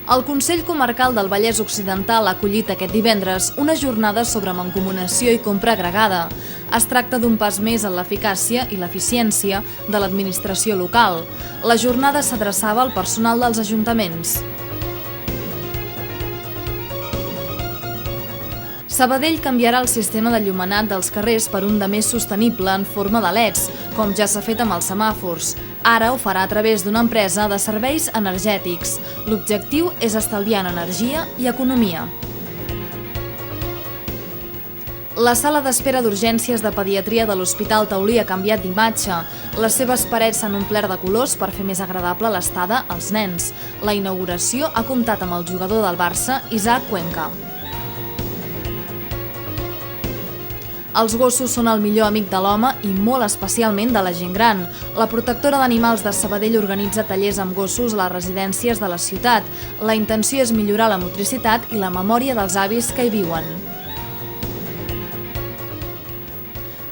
El Consell Comarcal del Vallès Occidental ha acollit aquest divendres una jornada sobre mancomunació i compra agregada. Es tracta d'un pas més en l'eficàcia i l'eficiència de l'administració local. La jornada s'adreçava al personal dels ajuntaments. Sabadell canviarà el sistema d'enllumenat dels carrers per un de més sostenible en forma de LEDs, com ja s'ha fet amb els semàfors. Ara ho farà a través d'una empresa de serveis energètics. L'objectiu és estalviar en energia i economia. La sala d'espera d'urgències de pediatria de l'Hospital Taulí ha canviat d'imatge. Les seves parets s'han omplert de colors per fer més agradable l'estada als nens. La inauguració ha comptat amb el jugador del Barça, Isaac Cuenca. Els gossos són el millor amic de l'home i molt especialment de la gent gran. La protectora d'animals de Sabadell organitza tallers amb gossos a les residències de la ciutat. La intenció és millorar la motricitat i la memòria dels avis que hi viuen.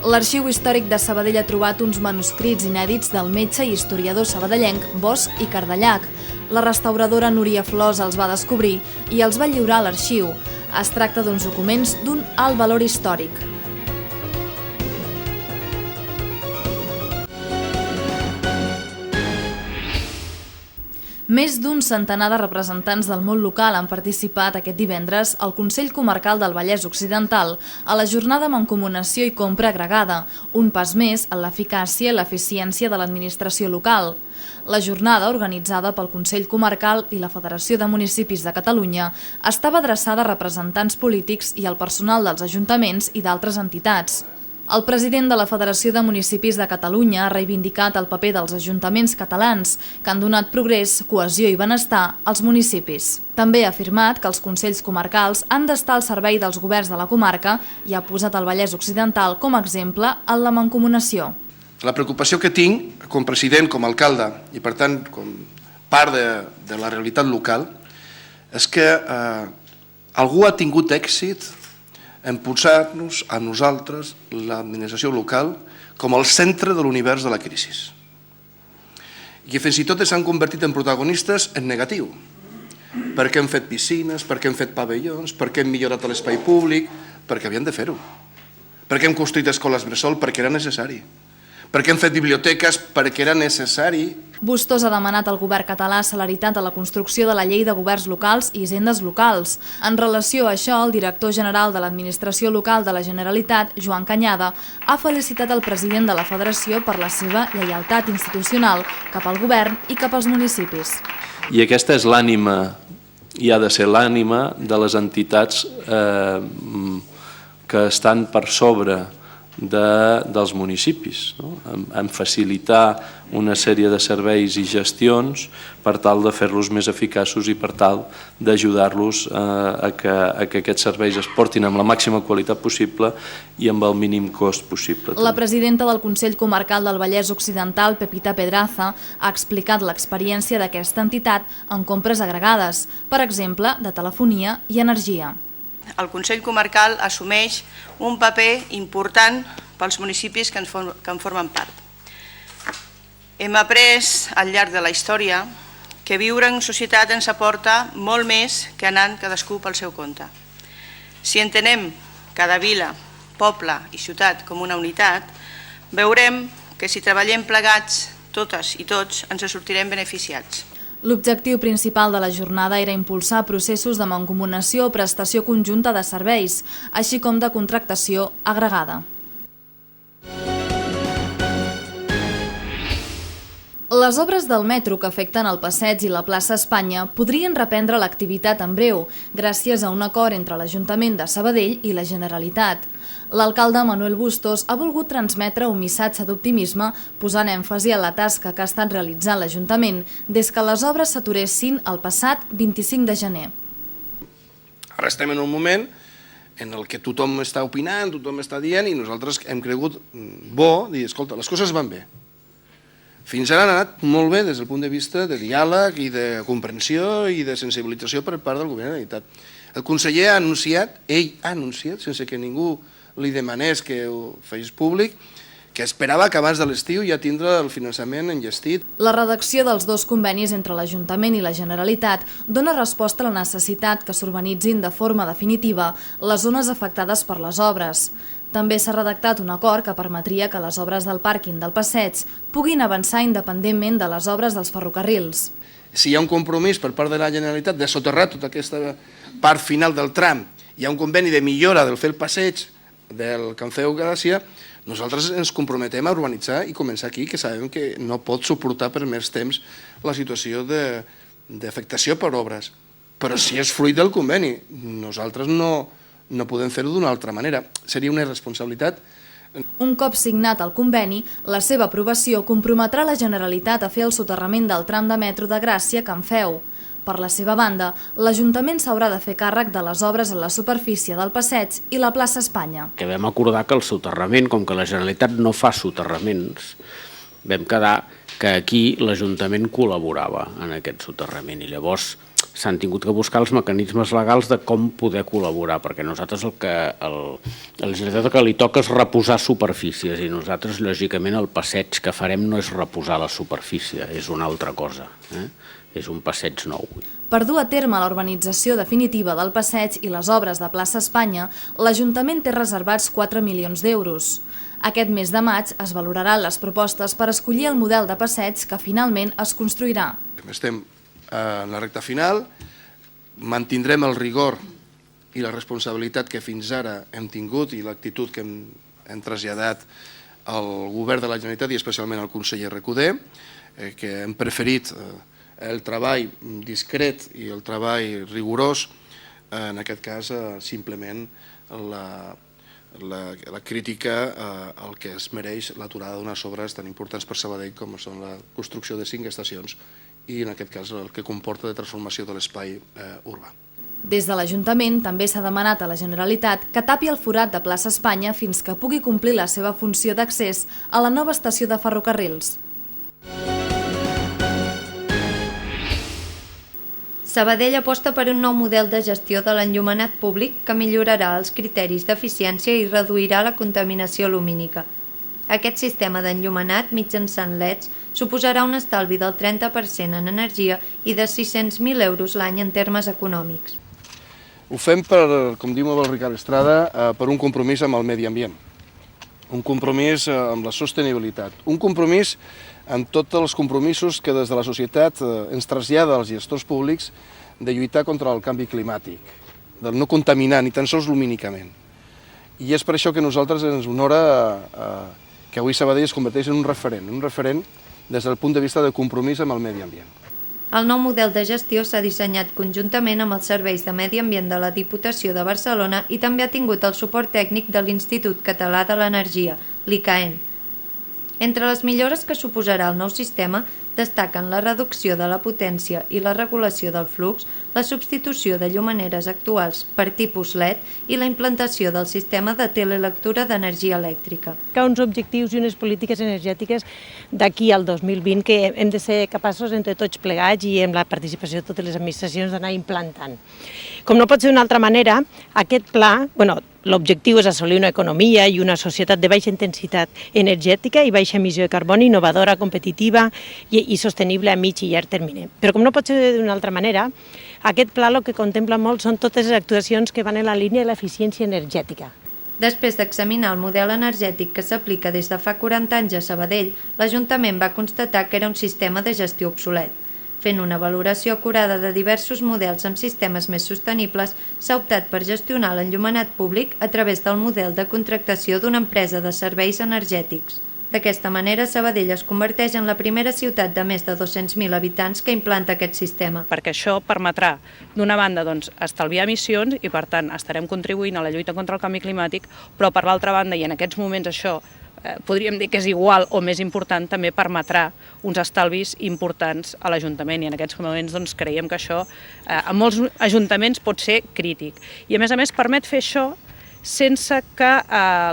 L'Arxiu Històric de Sabadell ha trobat uns manuscrits inèdits del metge i historiador sabadellenc Bosch i Cardellac. La restauradora Núria Flors els va descobrir i els va lliurar a l'arxiu. Es tracta d'uns documents d'un alt valor històric. Més d'un centenar de representants del món local han participat aquest divendres al Consell Comarcal del Vallès Occidental a la jornada Mancomunació i Compra Agregada, un pas més en l'eficàcia i l'eficiència de l'administració local. La jornada, organitzada pel Consell Comarcal i la Federació de Municipis de Catalunya, estava adreçada a representants polítics i al personal dels ajuntaments i d'altres entitats. El president de la Federació de Municipis de Catalunya ha reivindicat el paper dels ajuntaments catalans, que han donat progrés, cohesió i benestar als municipis. També ha afirmat que els consells comarcals han d'estar al servei dels governs de la comarca i ha posat el Vallès Occidental com a exemple en la mancomunació. La preocupació que tinc com president, com a alcalde i per tant com part de la realitat local és que algú ha tingut èxit en posar-nos a nosaltres, l'administració local, com el centre de l'univers de la crisi. I fins i tot s'han convertit en protagonistes en negatiu, perquè hem fet piscines, perquè hem fet pavellons, perquè hem millorat l'espai públic, perquè havien de fer-ho, perquè hem construït escoles bressol perquè era necessari, perquè hem fet biblioteques perquè era necessari. Bustos ha demanat al govern català celeritat a la construcció de la llei de governs locals i hisendes locals. En relació a això, el director general de l'Administració Local de la Generalitat, Joan Cañada, ha felicitat el president de la Federació per la seva lleialtat institucional cap al govern i cap als municipis. I aquesta és l'ànima, i ha de ser l'ànima de les entitats que estan per sobre dels municipis, en facilitar una sèrie de serveis i gestions per tal de fer-los més eficaços i per tal d'ajudar-los a que aquests serveis es portin amb la màxima qualitat possible i amb el mínim cost possible. La presidenta del Consell Comarcal del Vallès Occidental, Pepita Pedraza, ha explicat l'experiència d'aquesta entitat en compres agregades, per exemple, de telefonia i energia. El Consell Comarcal assumeix un paper important pels municipis que en formen part. Hem après al llarg de la història que viure en societat ens aporta molt més que anant cadascú pel seu compte. Si entenem cada vila, poble i ciutat com una unitat, veurem que si treballem plegats, totes i tots, ens sortirem beneficiats. L'objectiu principal de la jornada era impulsar processos de mancomunació o prestació conjunta de serveis, així com de contractació agregada. Les obres del metro que afecten el passeig i la plaça Espanya podrien reprendre l'activitat en breu, gràcies a un acord entre l'Ajuntament de Sabadell i la Generalitat. L'alcalde Manuel Bustos ha volgut transmetre un missatge d'optimisme posant èmfasi a la tasca que ha estat realitzant l'Ajuntament des que les obres s'aturessin el passat 25 de gener. Ara estem en un moment en el que tothom està opinant, tothom està dient i nosaltres hem cregut bo dir, escolta, les coses van bé. Fins ara han anat molt bé des del punt de vista de diàleg i de comprensió i de sensibilització per part del govern de la Generalitat. El conseller ha anunciat, ell ha anunciat, sense que ningú li demanés que ho fes públic, que esperava que abans de l'estiu ja tindre el finançament enllestit. La redacció dels dos convenis entre l'Ajuntament i la Generalitat dona resposta a la necessitat que s'urbanitzin de forma definitiva les zones afectades per les obres. També s'ha redactat un acord que permetria que les obres del pàrquing del passeig puguin avançar independentment de les obres dels ferrocarrils. Si hi ha un compromís per part de la Generalitat de soterrar tota aquesta part final del tram, hi ha un conveni de millora del fer el passeig del Can Feu Gràcia, nosaltres ens comprometem a urbanitzar i començar aquí, que sabem que no pot suportar per més temps la situació d'afectació per obres. Però si és fruit del conveni, nosaltres no podem fer-ho d'una altra manera. Seria una irresponsabilitat. Un cop signat el conveni, la seva aprovació comprometrà la Generalitat a fer el soterrament del tram de metro de Gràcia a Can Feu. Per la seva banda, l'Ajuntament s'haurà de fer càrrec de les obres en la superfície del passeig i la plaça Espanya. Que vam acordar que el soterrament, com que la Generalitat no fa soterraments, vam quedar que aquí l'Ajuntament col·laborava en aquest soterrament i llavors s'han tingut que buscar els mecanismes legals de com poder col·laborar, perquè nosaltres a la Generalitat el que li toca és reposar superfícies i nosaltres, lògicament, el passeig que farem no és reposar la superfície, és una altra cosa, és un passeig nou. Per dur a terme la urbanització definitiva del passeig i les obres de plaça Espanya, l'Ajuntament té reservats 4 milions d'euros. Aquest mes de maig es valoraran les propostes per escollir el model de passeig que finalment es construirà. Estem en la recta final, mantindrem el rigor i la responsabilitat que fins ara hem tingut i l'actitud que hem traslladat al govern de la Generalitat i especialment al conseller Recoder, que hem preferit el treball discret i el treball rigorós, en aquest cas simplement la crítica al que es mereix l'aturada d'unes obres tan importants per Sabadell com són la construcció de 5 estacions i en aquest cas el que comporta de transformació de l'espai urbà. Des de l'Ajuntament també s'ha demanat a la Generalitat que tapi el forat de plaça Espanya fins que pugui complir la seva funció d'accés a la nova estació de ferrocarrils. Sabadell aposta per un nou model de gestió de l'enllumenat públic que millorarà els criteris d'eficiència i reduirà la contaminació lumínica. Aquest sistema d'enllumenat mitjançant LEDs suposarà un estalvi del 30% en energia i de 600.000 euros l'any en termes econòmics. Ho fem, com diu el Ricard Estrada, per un compromís amb el medi ambient, un compromís amb la sostenibilitat, un compromís amb tots els compromisos que des de la societat ens trasllada als gestors públics de lluitar contra el canvi climàtic, de no contaminar ni tan sols lumínicament. I és per això que a nosaltres ens honora que avui Sabadell es converteix en un referent des del punt de vista de compromís amb el medi ambient. El nou model de gestió s'ha dissenyat conjuntament amb els serveis de medi ambient de la Diputació de Barcelona i també ha tingut el suport tècnic de l'Institut Català de l'Energia, l'ICAEN. Entre les millores que suposarà el nou sistema destaquen la reducció de la potència i la regulació del flux, la substitució de llumeneres actuals per tipus LED i la implantació del sistema de telelectura d'energia elèctrica. Hi ha uns objectius i unes polítiques energètiques d'aquí al 2020 que hem de ser capaços entre tots plegats i amb la participació de totes les administracions d'anar implantant. Com no pot ser d'una altra manera, aquest pla, l'objectiu és assolir una economia i una societat de baixa intensitat energètica i baixa emissió de carboni, innovadora, competitiva i sostenible a mig i llarg termini. Però com no pot ser d'una altra manera, aquest pla el que contempla molt són totes les actuacions que van en la línia de l'eficiència energètica. Després d'examinar el model energètic que s'aplica des de fa 40 anys a Sabadell, l'Ajuntament va constatar que era un sistema de gestió obsolet. Fent una valoració acurada de diversos models amb sistemes més sostenibles, s'ha optat per gestionar l'enllumenat públic a través del model de contractació d'una empresa de serveis energètics. D'aquesta manera, Sabadell es converteix en la primera ciutat de més de 200.000 habitants que implanta aquest sistema. Perquè això permetrà, d'una banda, estalviar emissions i, per tant, estarem contribuint a la lluita contra el canvi climàtic, però, per l'altra banda, i en aquests moments això podríem dir que és igual o més important, també permetrà uns estalvis importants a l'Ajuntament i en aquests moments creiem que això en molts ajuntaments pot ser crític. I a més permet fer això sense que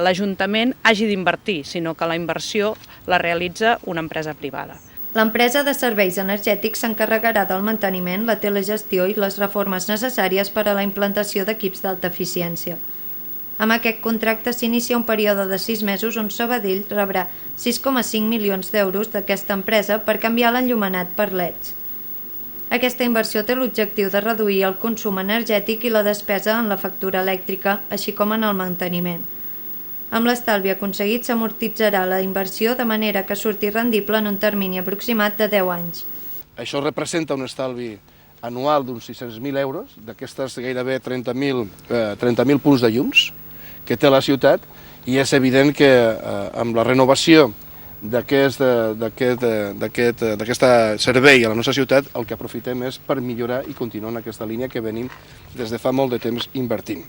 l'Ajuntament hagi d'invertir, sinó que la inversió la realitza una empresa privada. L'empresa de serveis energètics s'encarregarà del manteniment, la telegestió i les reformes necessàries per a la implantació d'equips d'alta eficiència. Amb aquest contracte s'inicia un període de 6 mesos on Sabadell rebrà 6,5 milions d'euros d'aquesta empresa per canviar l'enllumenat per LEDs. Aquesta inversió té l'objectiu de reduir el consum energètic i la despesa en la factura elèctrica, així com en el manteniment. Amb l'estalvi aconseguit s'amortitzarà la inversió de manera que surti rendible en un termini aproximat de 10 anys. Això representa un estalvi anual d'uns 600.000 euros, d'aquestes gairebé 30.000 punts de llums que té la ciutat, i és evident que amb la renovació d'aquest servei a la nostra ciutat el que aprofitem és per millorar i continuar en aquesta línia que venim des de fa molt de temps invertint.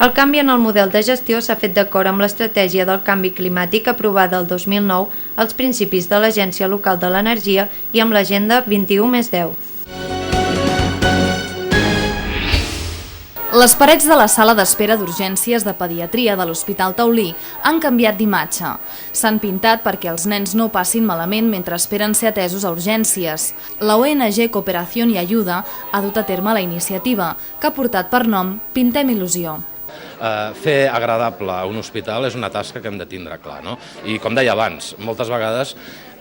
El canvi en el model de gestió s'ha fet d'acord amb l'estratègia del canvi climàtic aprovada el 2009, als principis de l'Agència Local de l'Energia i amb l'Agenda 21+10. Les parets de la sala d'espera d'urgències de pediatria de l'Hospital Taulí han canviat d'imatge. S'han pintat perquè els nens no passin malament mentre esperen ser atesos a urgències. La ONG Cooperación y Ayuda ha dut a terme la iniciativa, que ha portat per nom Pintem Il·lusió. Fer agradable un hospital és una tasca que hem de tindre clar, no? I com deia abans, moltes vegades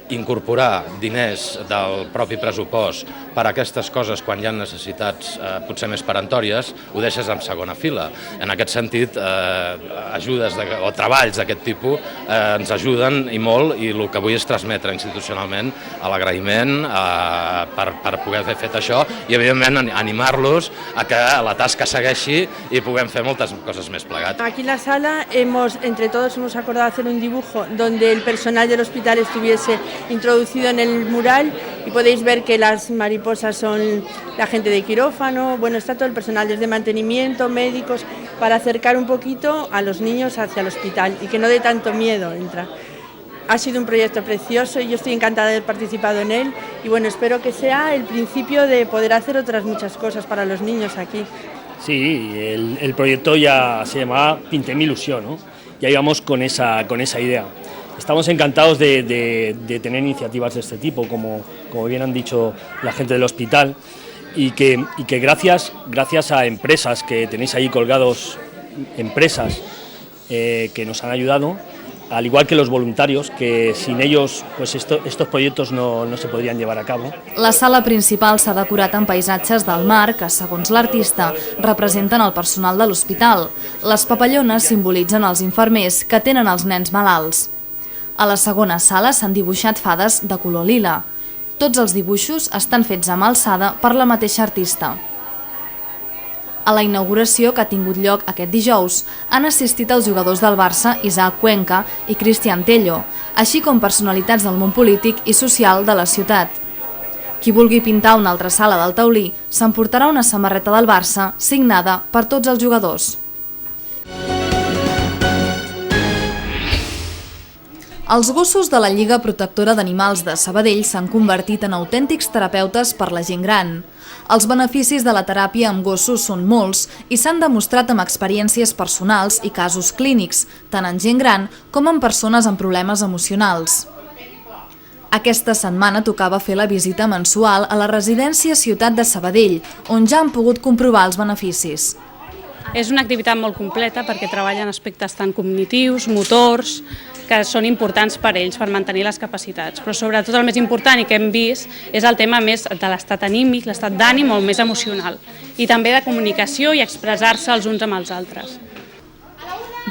incorporar diners del propi pressupost per a aquestes coses quan hi ha necessitats potser més peremptòries, ho deixes en segona fila. En aquest sentit, ajudes o treballs d'aquest tipus ens ajuden i molt, i el que vull és transmetre institucionalment l'agraïment per poder haver fet això i, evidentment, animar-los a que la tasca segueixi i puguem fer moltes coses més plegats. Aquí en la sala, entre todos hemos acordado hacer un dibujo donde el personal del hospital estuviese introducido en el mural y podéis ver que las mariposas son la gente de quirófano, bueno, está todo el personal desde mantenimiento, médicos, para acercar un poquito a los niños hacia el hospital y que no dé tanto miedo entrar. Ha sido un proyecto precioso y yo estoy encantada de haber participado en él y bueno, espero que sea el principio de poder hacer otras muchas cosas para los niños aquí. Sí, el proyecto ya se llamaba Pintem Ilusión, ¿no? Ya íbamos con esa idea. Estamos encantados de tener iniciativas de este tipo, como bien han dicho la gente del hospital, y que gracias a empresas que tenéis ahí colgados, empresas que nos han ayudado, al igual que los voluntarios, que sin ellos pues estos proyectos no se podrían llevar a cabo. La sala principal s'ha decorat amb paisatges del mar que, segons l'artista, representen el personal de l'hospital. Les papallones simbolitzen els infermers que tenen els nens malalts. A la segona sala s'han dibuixat fades de color lila. Tots els dibuixos estan fets amb alçada per la mateixa artista. A la inauguració, que ha tingut lloc aquest dijous, han assistit els jugadors del Barça Isaac Cuenca i Cristian Tello, així com personalitats del món polític i social de la ciutat. Qui vulgui pintar una altra sala del Taulí s'emportarà una samarreta del Barça signada per tots els jugadors. Els gossos de la Lliga Protectora d'Animals de Sabadell s'han convertit en autèntics terapeutes per la gent gran. Els beneficis de la teràpia amb gossos són molts i s'han demostrat amb experiències personals i casos clínics, tant en gent gran com en persones amb problemes emocionals. Aquesta setmana tocava fer la visita mensual a la residència Ciutat de Sabadell, on ja han pogut comprovar els beneficis. És una activitat molt completa perquè treballen aspectes tant cognitius, motors, que són importants per ells, per mantenir les capacitats. Però sobretot el més important i que hem vist és el tema més de l'estat anímic, l'estat d'ànim o més emocional, i també de comunicació i expressar-se els uns amb els altres.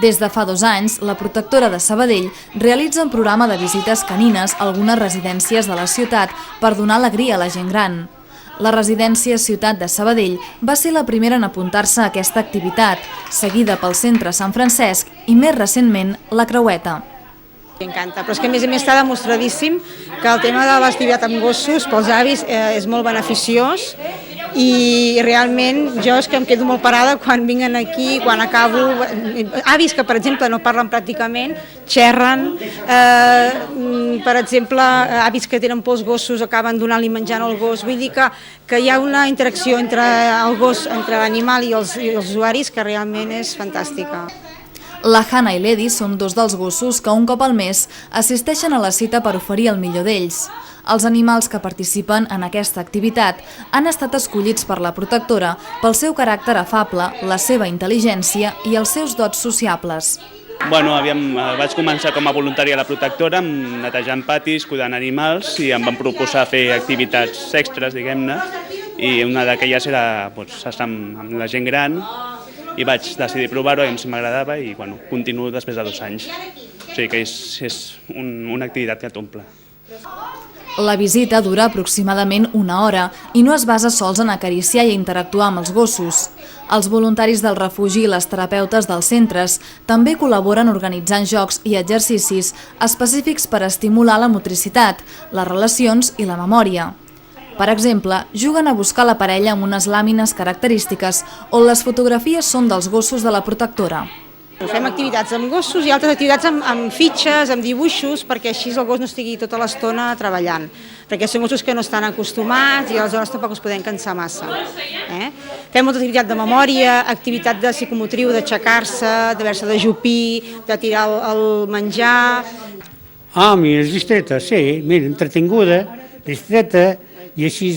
Des de fa 2 anys, la Protectora de Sabadell realitza un programa de visites canines a algunes residències de la ciutat per donar alegria a la gent gran. La residència Ciutat de Sabadell va ser la primera en apuntar-se a aquesta activitat, seguida pel Centre Sant Francesc i, més recentment, la Creueta. M'encanta, però és que a més està demostradíssim que el tema de l'activitat amb gossos pels avis és molt beneficiós i realment jo és que em quedo molt parada quan vinguen aquí, quan acabo, avis que per exemple no parlen pràcticament, xerren, per exemple avis que tenen por als gossos acaben donant-li menjant al gos, vull dir que hi ha una interacció entre el gos, entre l'animal i els usuaris que realment és fantàstica. La Hannah i l'Eddie són dos dels gossos que un cop al mes assisteixen a la cita per oferir el millor d'ells. Els animals que participen en aquesta activitat han estat escollits per la protectora pel seu caràcter afable, la seva intel·ligència i els seus dots sociables. Vaig començar com a voluntari a la protectora, netejant patis, cuidant animals, i em van proposar fer activitats extres, diguem-ne, i una d'aquelles era estar amb la gent gran, i vaig decidir provar-ho, i si m'agradava, i continuo després de 2 anys. O sigui que és una activitat que t'omple. La visita dura aproximadament 1 hora i no es basa sols en acariciar i interactuar amb els gossos. Els voluntaris del refugi i les terapeutes dels centres també col·laboren organitzant jocs i exercicis específics per estimular la motricitat, les relacions i la memòria. Per exemple, juguen a buscar la parella amb unes làmines característiques on les fotografies són dels gossos de la protectora. Fem activitats amb gossos i altres activitats amb fitxes, amb dibuixos, perquè així el gos no estigui tota l'estona treballant. Perquè són gossos que no estan acostumats i aleshores tampoc es poden cansar massa. Fem molta activitat de memòria, activitat de psicomotriu, d'aixecar-se, d'haver-se d'ajupir, de tirar el menjar. Mira, és distreta, sí, mira, entretinguda, distreta, i així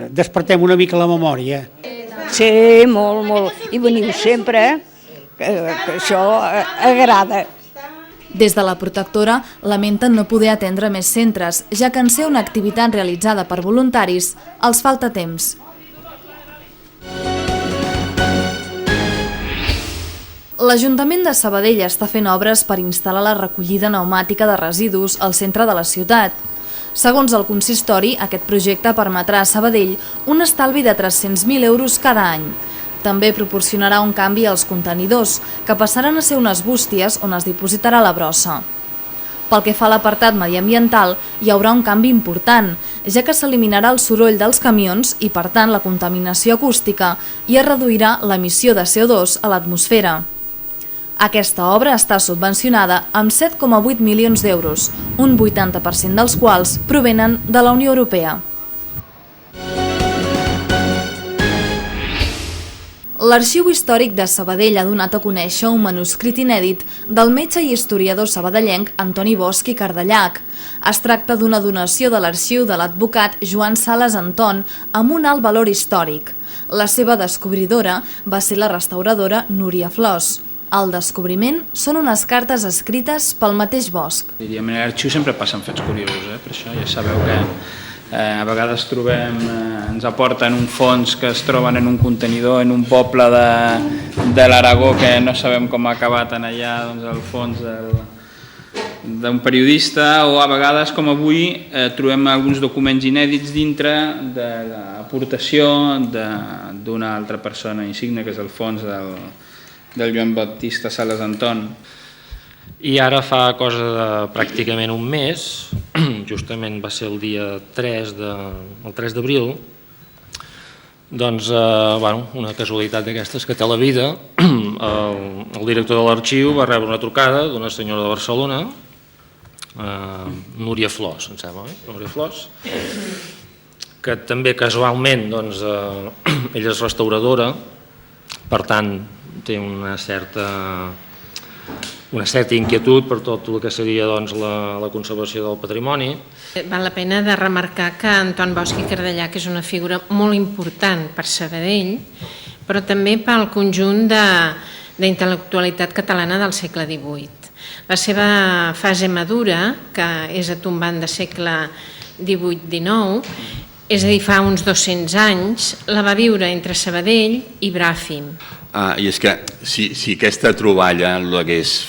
despertem una mica la memòria. Sí, molt, i veniu sempre, que això agrada. Des de la protectora lamenten no poder atendre més centres, ja que en ser una activitat realitzada per voluntaris els falta temps. L'Ajuntament de Sabadell està fent obres per instal·lar la recollida pneumàtica de residus al centre de la ciutat. Segons el consistori, aquest projecte permetrà a Sabadell un estalvi de 300.000 euros cada any. També proporcionarà un canvi als contenidors, que passaran a ser unes bústies on es dipositarà la brossa. Pel que fa a l'apartat mediambiental, hi haurà un canvi important, ja que s'eliminarà el soroll dels camions i, per tant, la contaminació acústica i es reduirà l'emissió de CO2 a l'atmosfera. Aquesta obra està subvencionada amb 7,8 milions d'euros, un 80% dels quals provenen de la Unió Europea. L'Arxiu Històric de Sabadell ha donat a conèixer un manuscrit inèdit del metge i historiador sabadellenc Antoni Bosch i Cardellac. Es tracta d'una donació de l'arxiu de l'advocat Joan Sales Anton amb un alt valor històric. La seva descobridora va ser la restauradora Núria Flors. El descobriment són unes cartes escrites pel mateix Bosch. Diríem, a l'arxiu sempre passen fets curiosos, per això ja sabeu que a vegades trobem, ens aporten un fons que es troben en un contenidor en un poble de l'Aragó que no sabem com ha acabat en allà, doncs el fons d'un periodista, o a vegades, com avui, trobem alguns documents inèdits dintre de l'aportació d'una altra persona insigne, que és el fons del Joan Baptista Sales Anton. I ara fa cosa de pràcticament un mes, justament va ser el dia 3 d'abril, doncs, una casualitat d'aquestes que té la vida, el director de l'arxiu va rebre una trucada d'una senyora de Barcelona, Núria Flors, em sembla, Núria Flors, que també casualment, doncs, ella és restauradora, per tant, té una certa inquietud per tot el que seria la conservació del patrimoni. Val la pena de remarcar que Anton Bosch i Cardellac és una figura molt important per Sabadell, però també pel conjunt d'intel·lectualitat catalana del segle XVIII. La seva fase madura, que és a tombant de segle XVIII-XIX, és a dir, fa uns 200 anys, la va viure entre Sabadell i Bràfim. I és que si aquesta troballa l'hagués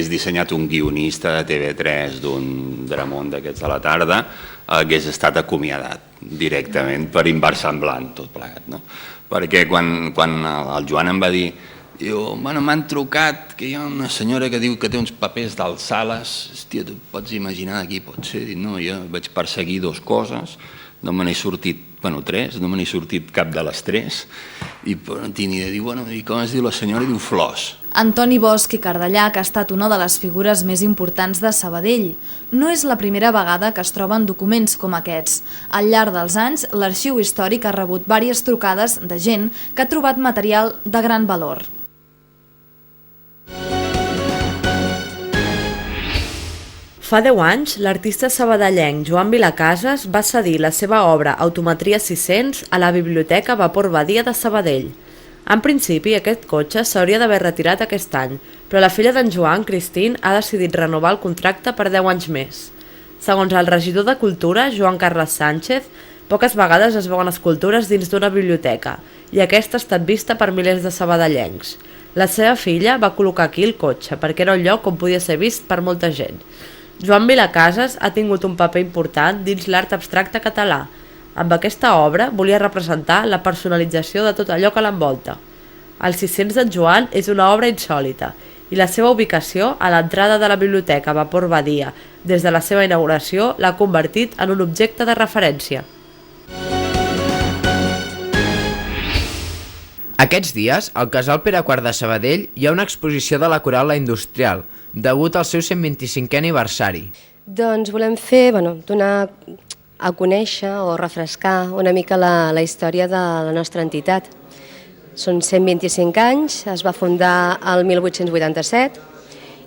dissenyat un guionista de TV3 d'un dramón d'aquests de la tarda, hagués estat acomiadat directament per inversemblant tot plegat. Perquè quan el Joan em va dir, m'han trucat que hi ha una senyora que diu que té uns papers del Sales, hòstia, tu pots imaginar de qui pot ser? No, jo vaig perseguir 2 coses, no me n'he sortit, 3, no me n'he sortit cap de les 3, i no tinc ni idea, i com es diu la senyora? I diu Flors. Antoni Bosch i Cardellac ha estat una de les figures més importants de Sabadell. No és la primera vegada que es troben documents com aquests. Al llarg dels anys, l'Arxiu Històric ha rebut diverses trucades de gent que ha trobat material de gran valor. Fa 10 anys, l'artista sabadellenc Joan Vilacases va cedir la seva obra Autometria 600 a la Biblioteca Vapor Badia de Sabadell. En principi, aquest cotxe s'hauria d'haver retirat aquest any, però la filla d'en Joan, Cristín, ha decidit renovar el contracte per 10 anys més. Segons el regidor de Cultura, Joan Carles Sánchez, poques vegades es veuen escultures dins d'una biblioteca, i aquesta ha estat vista per milers de sabadellencs. La seva filla va col·locar aquí el cotxe, perquè era un lloc on podia ser vist per molta gent. Joan Vilacases ha tingut un paper important dins l'art abstracte català. Amb aquesta obra volia representar la personalització de tot allò que l'envolta. El 600 d'en Joan és una obra insòlita i la seva ubicació a l'entrada de la Biblioteca Vapor Badia des de la seva inauguració l'ha convertit en un objecte de referència. Aquests dies, al Casal Pere IV de Sabadell hi ha una exposició de la Coral La Industrial, degut al seu 125è aniversari. Doncs volem fer, donar a conèixer o refrescar una mica la història de la nostra entitat. Són 125 anys, es va fundar el 1887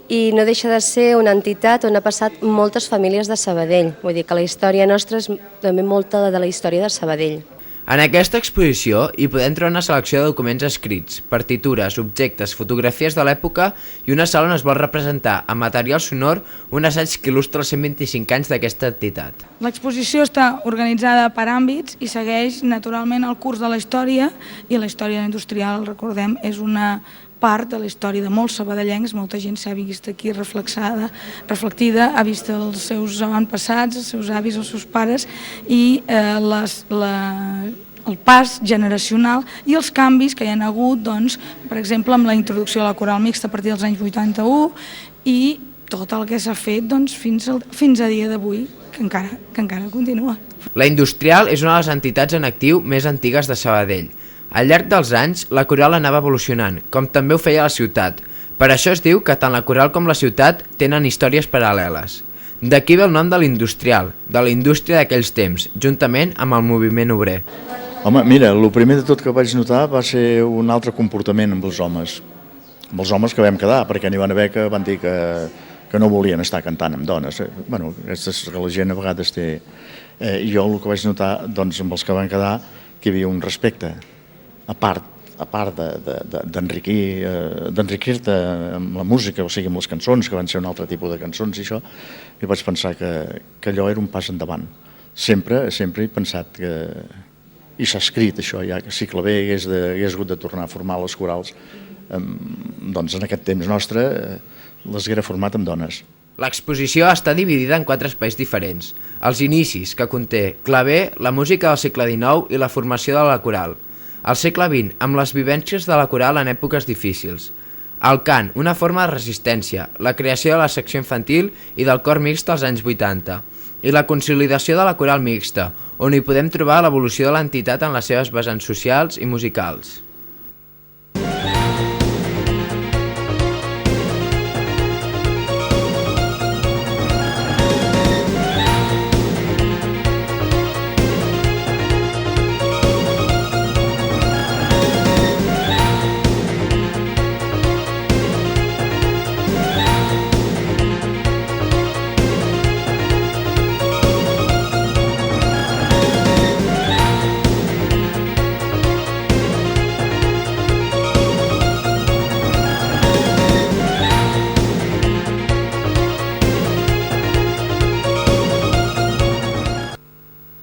i no deixa de ser una entitat on ha passat moltes famílies de Sabadell. Vull dir que la història nostra és també molta de la història de Sabadell. En aquesta exposició hi podem trobar una selecció de documents escrits, partitures, objectes, fotografies de l'època i una sala on es vol representar amb material sonor un assaig que il·lustra els 125 anys d'aquesta entitat. L'exposició està organitzada per àmbits i segueix naturalment el curs de la història, i la història industrial, recordem, és una part de la història de molts sabadellencs. Molta gent s'ha vist aquí reflectida, ha vist els seus avantpassats, els seus avis, els seus pares, i el pas generacional i els canvis que hi ha hagut, per exemple, amb la introducció de la coral mixta a partir dels anys 81 i tot el que s'ha fet fins a dia d'avui, que encara continua. La Industrial és una de les entitats en actiu més antigues de Sabadell. Al llarg dels anys, la coral anava evolucionant, com també ho feia la ciutat. Per això es diu que tant la coral com la ciutat tenen històries paral·leles. D'aquí ve el nom de l'Industrial, de la indústria d'aquells temps, juntament amb el moviment obrer. Home, mira, el primer de tot que vaig notar va ser un altre comportament amb els homes. Amb els homes que vam quedar, perquè n'hi van haver que van dir que no volien estar cantant amb dones. Bueno, la gent a vegades té... Jo el que vaig notar, amb els que van quedar, que hi havia un respecte. A part d'enriquir-te amb la música, o sigui, amb les cançons, que van ser un altre tipus de cançons i això, i vaig pensar que allò era un pas endavant. Sempre he pensat que... I s'ha escrit això, ja que si Clavé hagués hagut de tornar a formar les corals, doncs en aquest temps nostre les haguera format amb dones. L'exposició està dividida en 4 espais diferents. Els inicis, que conté Clavé, la música del segle XIX i la formació de la coral. El segle XX, amb les vivències de la coral en èpoques difícils. El cant, una forma de resistència, la creació de la secció infantil i del cor mixt als anys 80. I la consolidació de la coral mixta, on hi podem trobar l'evolució de l'entitat en les seves vessants socials i musicals.